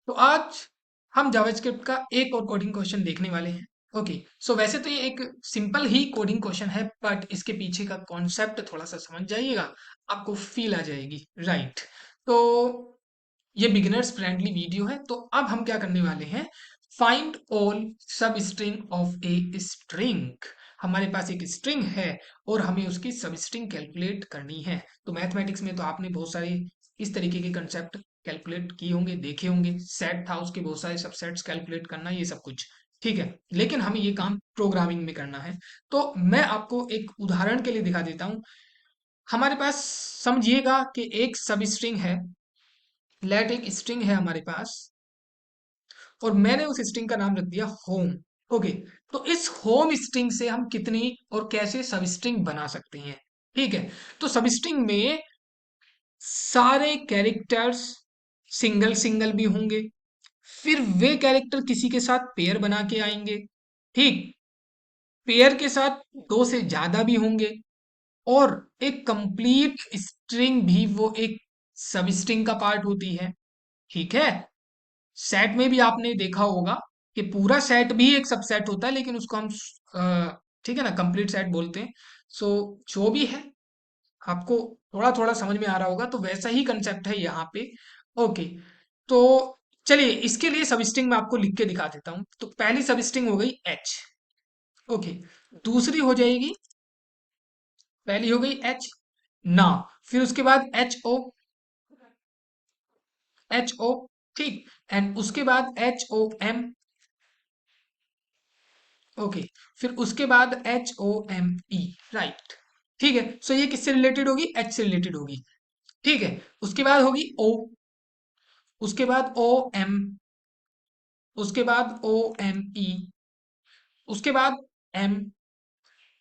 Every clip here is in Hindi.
तो आज हम जावास्क्रिप्ट का एक और कोडिंग क्वेश्चन देखने वाले हैं। ओके, सो वैसे तो ये एक सिंपल ही कोडिंग क्वेश्चन है, बट इसके पीछे का कॉन्सेप्ट थोड़ा सा समझ जाइएगा, आपको फील आ जाएगी, राइट। तो ये बिगिनर्स फ्रेंडली वीडियो है। तो अब हम क्या करने वाले हैं, फाइंड ऑल सब स्ट्रिंग ऑफ ए स्ट्रिंग। हमारे पास एक स्ट्रिंग है और हमें उसकी सब स्ट्रिंग कैलकुलेट करनी है। तो मैथमेटिक्स में तो आपने बहुत सारे इस तरीके के कंसेप्ट कैलकुलेट किए होंगे, देखे होंगे। सेट था, उसके बहुत सारे सबसेट्स कैलकुलेट करना, ये सब कुछ ठीक है। लेकिन हमें ये काम प्रोग्रामिंग में करना है। तो मैं आपको एक उदाहरण के लिए दिखा देता हूं। हमारे पास समझिएगा कि एक सब स्ट्रिंग है। लेट एक स्ट्रिंग है हमारे पास और मैंने उस स्ट्रिंग का नाम रख दिया होम। ओके, तो इस होम स्ट्रिंग से हम कितनी और कैसे सब स्ट्रिंग बना सकते हैं। ठीक है, तो सब स्ट्रिंग में सारे कैरेक्टर्स सिंगल सिंगल भी होंगे, फिर वे कैरेक्टर किसी के साथ पेयर बना के आएंगे। ठीक, पेयर के साथ दो से ज्यादा भी होंगे, और एक कंप्लीट स्ट्रिंग भी वो एक सब स्ट्रिंग का पार्ट होती है। ठीक है, सेट में भी आपने देखा होगा कि पूरा सेट भी एक सबसेट होता है, लेकिन उसको हम ठीक है ना, कंप्लीट सेट बोलते हैं। सो जो भी है, आपको थोड़ा थोड़ा समझ में आ रहा होगा, तो वैसा ही कंसेप्ट है यहाँ पे। ओके, तो चलिए इसके लिए सब स्ट्रिंग मैं आपको लिख के दिखा देता हूँ। तो पहली सब स्ट्रिंग हो गई एच। ओके, दूसरी हो जाएगी, पहली हो गई एच ना, फिर उसके बाद एच ओ, ठीक, एंड उसके बाद HOM। ओके, फिर उसके बाद HOME, राइट। ठीक है, सो ये किससे रिलेटेड होगी, एच से रिलेटेड होगी। ठीक है, उसके बाद होगी ओ, उसके बाद OM, उसके बाद OME, उसके बाद M,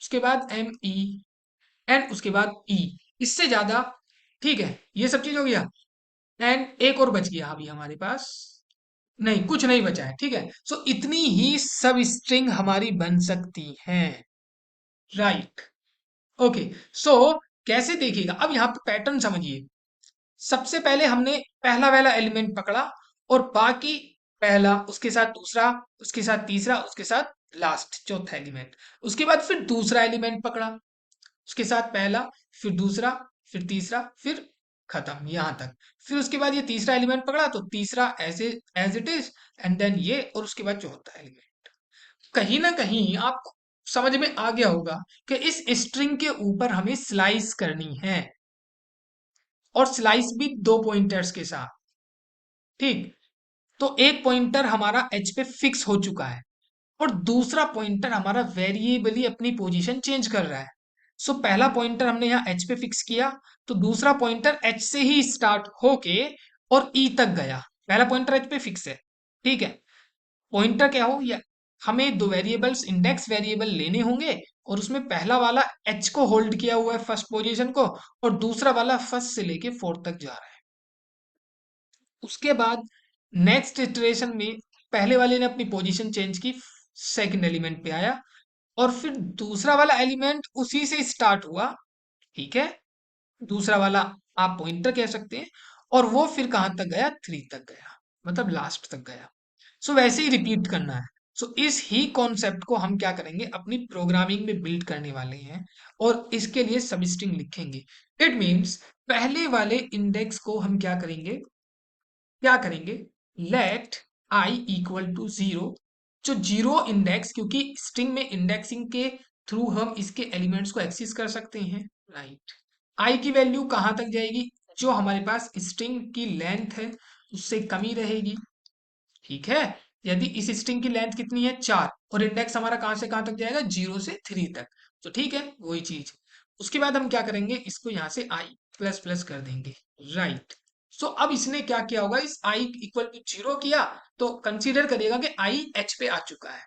उसके बाद ME, एंड उसके बाद E। इससे ज्यादा, ठीक है, ये सब चीज हो गया। एंड एक और बच गया अभी हमारे पास, नहीं कुछ नहीं बचा है। ठीक है, सो इतनी ही सब स्ट्रिंग हमारी बन सकती हैं, राइट। ओके, सो कैसे देखिएगा, अब यहाँ पे पैटर्न समझिए। सबसे पहले हमने पहला वाला एलिमेंट पकड़ा, और बाकी पहला, उसके साथ दूसरा, उसके साथ तीसरा, उसके साथ लास्ट चौथा एलिमेंट। उसके बाद फिर दूसरा एलिमेंट पकड़ा, उसके साथ पहला, फिर दूसरा, फिर तीसरा, फिर खत्म यहां तक। फिर उसके बाद ये तीसरा एलिमेंट पकड़ा, तो तीसरा ऐसे as it is, and then ये, और उसके बाद चौथा एलिमेंट। कहीं ना कहीं आपको समझ में आ गया होगा कि इस स्ट्रिंग के ऊपर हमें स्लाइस करनी है, और स्लाइस भी दो पॉइंटर्स के साथ। ठीक, तो एक पॉइंटर हमारा एच पे फिक्स हो चुका है, और दूसरा पॉइंटर हमारा वेरिएबली अपनी पोजीशन चेंज कर रहा है। सो पहला पॉइंटर हमने यहाँ एच पे फिक्स किया, तो दूसरा पॉइंटर एच से ही स्टार्ट होके और ई तक गया। पहला पॉइंटर एच पे फिक्स है, ठीक है। पॉइंटर क्या हो, या हमें दो वेरिएबल्स, इंडेक्स वेरिएबल लेने होंगे, और उसमें पहला वाला एच को होल्ड किया हुआ है, फर्स्ट पोजीशन को, और दूसरा वाला फर्स्ट से लेके फोर्थ तक जा रहा है। उसके बाद नेक्स्ट इटरेशन में पहले वाले ने अपनी पोजीशन चेंज की, सेकंड एलिमेंट पे आया, और फिर दूसरा वाला एलिमेंट उसी से स्टार्ट हुआ। ठीक है, दूसरा वाला आप पॉइंटर कह सकते हैं, और वो फिर कहां तक गया, थ्री तक गया, मतलब लास्ट तक गया। सो वैसे ही रिपीट करना है। सो इस ही कॉन्सेप्ट को हम क्या करेंगे, अपनी प्रोग्रामिंग में बिल्ड करने वाले हैं, और इसके लिए सबस्ट्रिंग लिखेंगे। इट मीन्स पहले वाले इंडेक्स को हम क्या करेंगे, let i equal to zero. जो जीरो इंडेक्स, क्योंकि स्ट्रिंग में इंडेक्सिंग के थ्रू हम इसके एलिमेंट्स को एक्सेस कर सकते हैं, राइट। आई की वैल्यू कहां तक जाएगी, जो हमारे पास स्ट्रिंग की लेंथ है उससे कमी रहेगी। ठीक है, यदि इस स्ट्रिंग की लेंथ कितनी है, 4, और इंडेक्स हमारा कहां से कहां तक जाएगा, 0 से 3 तक, तो ठीक है वही चीज। उसके बाद हम क्या करेंगे, इसको यहां से आई प्लस प्लस कर देंगे, राइट। सो अब इसने क्या किया होगा, इस आई इक्वल टू 0 किया, तो कंसीडर करिएगा कि आई एच पे आ चुका है।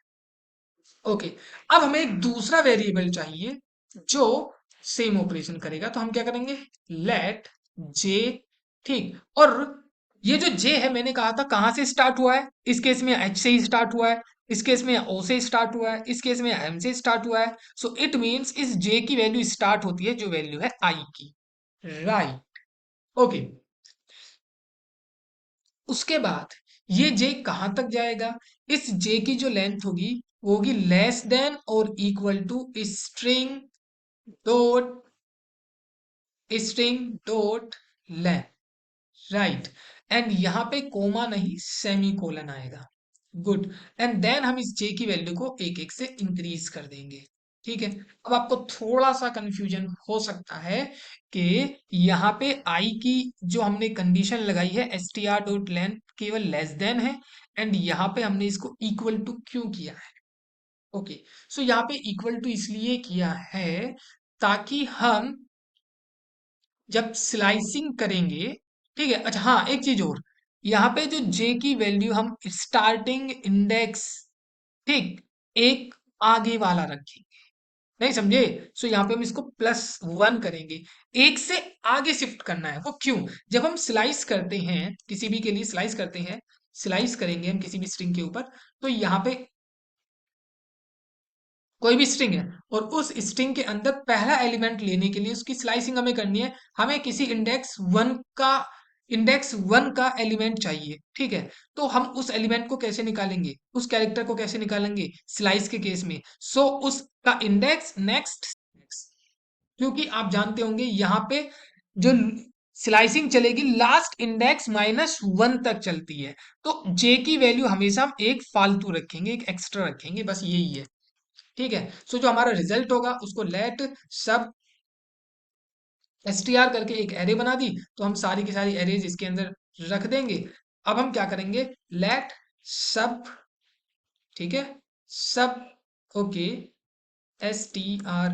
ओके, अब हमें एक दूसरा वेरिएबल चाहिए जो सेम ऑपरेशन करेगा, तो हम क्या करेंगे, लेट जे। ठीक, और ये जो जे है, मैंने कहा था कहां से स्टार्ट हुआ है, इस केस में एच से ही स्टार्ट हुआ है, इस केस में ओ से स्टार्ट हुआ है, इस केस में एम से स्टार्ट हुआ है। सो इट मीन्स इस जे की वैल्यू स्टार्ट होती है, जो वैल्यू है आई की, राइट। ओके, उसके बाद ये जे कहां तक जाएगा? इस जे की जो लेंथ होगी वो होगी लेस देन और equal to string dot length, right. And यहाँ पे कोमा नहीं सेमी कोलन आएगा। गुड। एंड देन हम इस जे की वैल्यू को एक एक से इंक्रीज कर देंगे। ठीक है। अब आपको थोड़ा सा कंफ्यूजन हो सकता है कि यहाँ पे आई की जो हमने कंडीशन लगाई है S T R dot length केवल लेस देन है, एंड यहाँ पे हमने इसको इक्वल टू क्यों किया है? ओके। सो यहाँ पे इक्वल टू इसलिए किया है ताकि हम जब स्लाइसिंग करेंगे, ठीक है। अच्छा हाँ, एक चीज और, यहाँ पे जो जे की वैल्यू हम स्टार्टिंग इंडेक्स, ठीक, एक आगे वाला रखेंगे, नहीं समझे? सो यहाँ पे हम इसको +1 करेंगे, एक से आगे शिफ्ट करना है। वो क्यों? जब हम स्लाइस करते हैं किसी भी के लिए, स्लाइस करते हैं, स्लाइस करेंगे हम किसी भी स्ट्रिंग के ऊपर, तो यहाँ पे कोई भी स्ट्रिंग है और उस स्ट्रिंग के अंदर पहला एलिमेंट लेने के लिए उसकी स्लाइसिंग हमें करनी है। हमें किसी इंडेक्स वन का एलिमेंट चाहिए, ठीक है। तो हम उस एलिमेंट को कैसे निकालेंगे, उस कैरेक्टर को कैसे निकालेंगे स्लाइस के केस में? सो उसका इंडेक्स नेक्स्ट, क्योंकि आप जानते होंगे यहाँ पे जो स्लाइसिंग चलेगी लास्ट इंडेक्स -1 तक चलती है। तो जे की वैल्यू हमेशा हम एक फालतू रखेंगे, एक एक्स्ट्रा रखेंगे, बस यही है। ठीक है। सो जो हमारा रिजल्ट होगा उसको लेट सब str करके एक एरे बना दी, तो हम सारी की सारी एरेज इसके अंदर रख देंगे। अब हम क्या करेंगे, लेट सब, ठीक है, सब, ओके, str,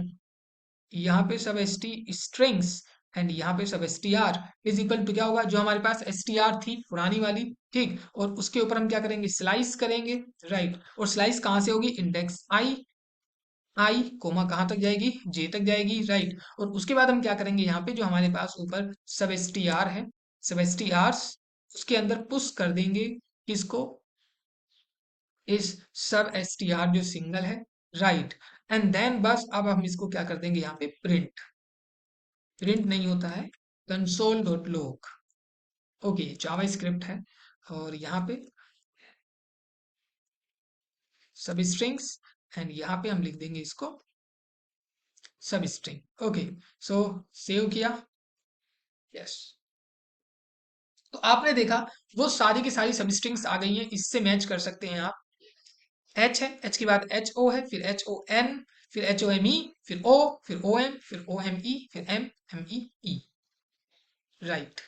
यहाँ पे सब st स्ट्रिंग्स, एंड यहाँ पे सब str इज इक्वल टू क्या होगा, जो हमारे पास str थी पुरानी वाली, ठीक, और उसके ऊपर हम क्या करेंगे, स्लाइस करेंगे, राइट। और स्लाइस कहाँ से होगी, इंडेक्स आई कोमा कहाँ तक जाएगी, जे तक जाएगी, राइट। और उसके बाद हम क्या करेंगे, यहाँ पे जो हमारे पास ऊपर सब एस टी आर है, सब एस टी आर उसके अंदर पुश कर देंगे किसको, इस सब एस टी आर जो सिंगल है, राइट। एंड देन बस अब हम इसको क्या कर देंगे, यहाँ पे प्रिंट, प्रिंट नहीं होता है, कंसोल डॉट लॉग, ओके, जावा स्क्रिप्ट है। और यहाँ पे सब स्ट्रिंग्स, एंड यहाँ पे हम लिख देंगे इसको सब स्ट्रिंग, ओके। सो सेव किया, यस। तो आपने देखा वो सारी की सारी सब स्ट्रिंग्स आ गई हैं, इससे मैच कर सकते हैं आप। एच है, एच के बाद एच ओ है, फिर एच ओ एन, फिर एच ओ एम ई, फिर ओ, फिर ओ एम, फिर ओ एम ई, फिर एम एम ई ई, राइट।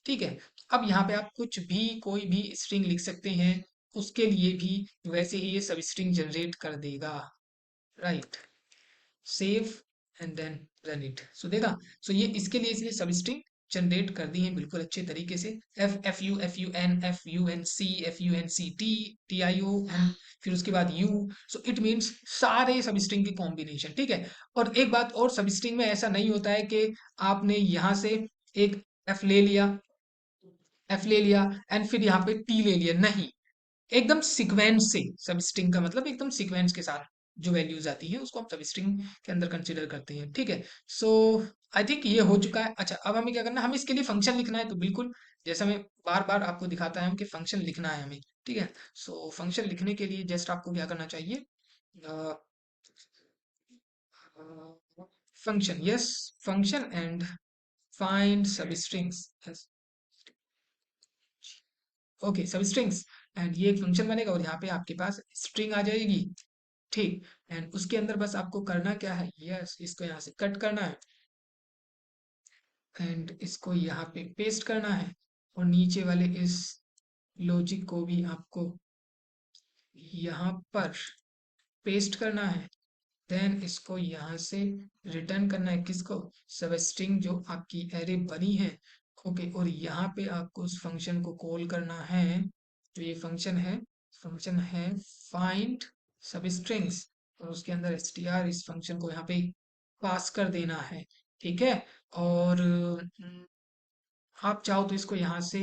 ठीक है। अब यहाँ पे आप कुछ भी कोई भी स्ट्रिंग लिख सकते हैं, उसके लिए भी वैसे ही ये सब स्ट्रिंग जनरेट कर देगा, right. Save and then run it, so देखा। सो ये इसके लिए इसलिए सब स्ट्रिंग जनरेट कर दी है बिल्कुल अच्छे तरीके से। F U F U T T I O N, फिर उसके बाद यू, सो इट मीन्स सारे सब स्ट्रिंग की कॉम्बिनेशन, ठीक है। और एक बात और, सब स्ट्रिंग में ऐसा नहीं होता है कि आपने यहाँ से एक एफ ले लिया, एफ ले लिया एंड फिर यहाँ पे टी ले लिया, नहीं, एकदम सीक्वेंस से। सब स्ट्रिंग का मतलब एकदम सीक्वेंस के साथ जो वैल्यूज आती है उसको हम सब स्ट्रिंग के अंदर कंसीडर करते हैं, ठीक है। सो आई थिंक ये हो चुका है। अच्छा अब हमें क्या करना है, हमें इसके लिए फंक्शन लिखना है, तो बिल्कुल जैसा मैं बार बार आपको दिखाता है हम कि फंक्शन लिखना है हमें, ठीक है। सो फंक्शन लिखने के लिए जस्ट आपको क्या करना चाहिए, function, yes, function and find सब स्ट्रिंग्स, ओके, सब स्ट्रिंग्स, एंड ये एक फंक्शन बनेगा और यहाँ पे आपके पास स्ट्रिंग आ जाएगी, ठीक। एंड उसके अंदर बस आपको करना क्या है, यस, इसको यहाँ से कट करना है एंड इसको यहाँ पे पेस्ट करना है, और नीचे वाले इस लॉजिक को भी आपको यहाँ पर पेस्ट करना है। देन इसको यहाँ से रिटर्न करना है, किसको, सब स्ट्रिंग जो आपकी एरे बनी है, ओके। और यहाँ पे आपको उस फंक्शन को कॉल करना है, तो ये फंक्शन है फाइंड सब स्ट्रिंग्स, और उसके अंदर str इस फंक्शन को यहाँ पे पास कर देना है, ठीक है। और आप चाहो तो इसको यहाँ से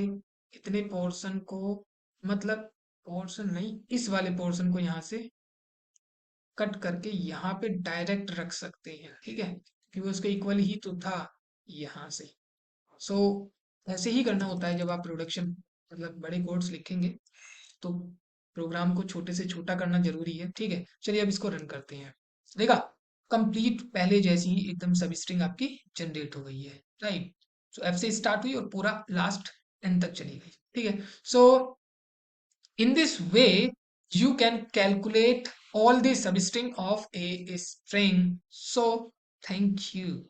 इतने पोर्शन को, मतलब पोर्शन नहीं, इस वाले पोर्शन को यहाँ से कट करके यहाँ पे डायरेक्ट रख सकते हैं, ठीक है, क्योंकि उसके इक्वल ही तो था यहाँ से। सो ऐसे ही करना होता है जब आप प्रोडक्शन मतलब बड़े कोड्स लिखेंगे तो प्रोग्राम को छोटे से छोटा करना जरूरी है। ठीक है, चलिए अब इसको रन करते हैं। देखा, कंप्लीट पहले जैसी ही एकदम सब स्ट्रिंग आपकी जनरेट हो गई है। राइट, सो एफ से स्टार्ट हुई और पूरा लास्ट एंड तक चली गई। ठीक है, सो in this way, you can calculate all the substring of a string. So, thank you.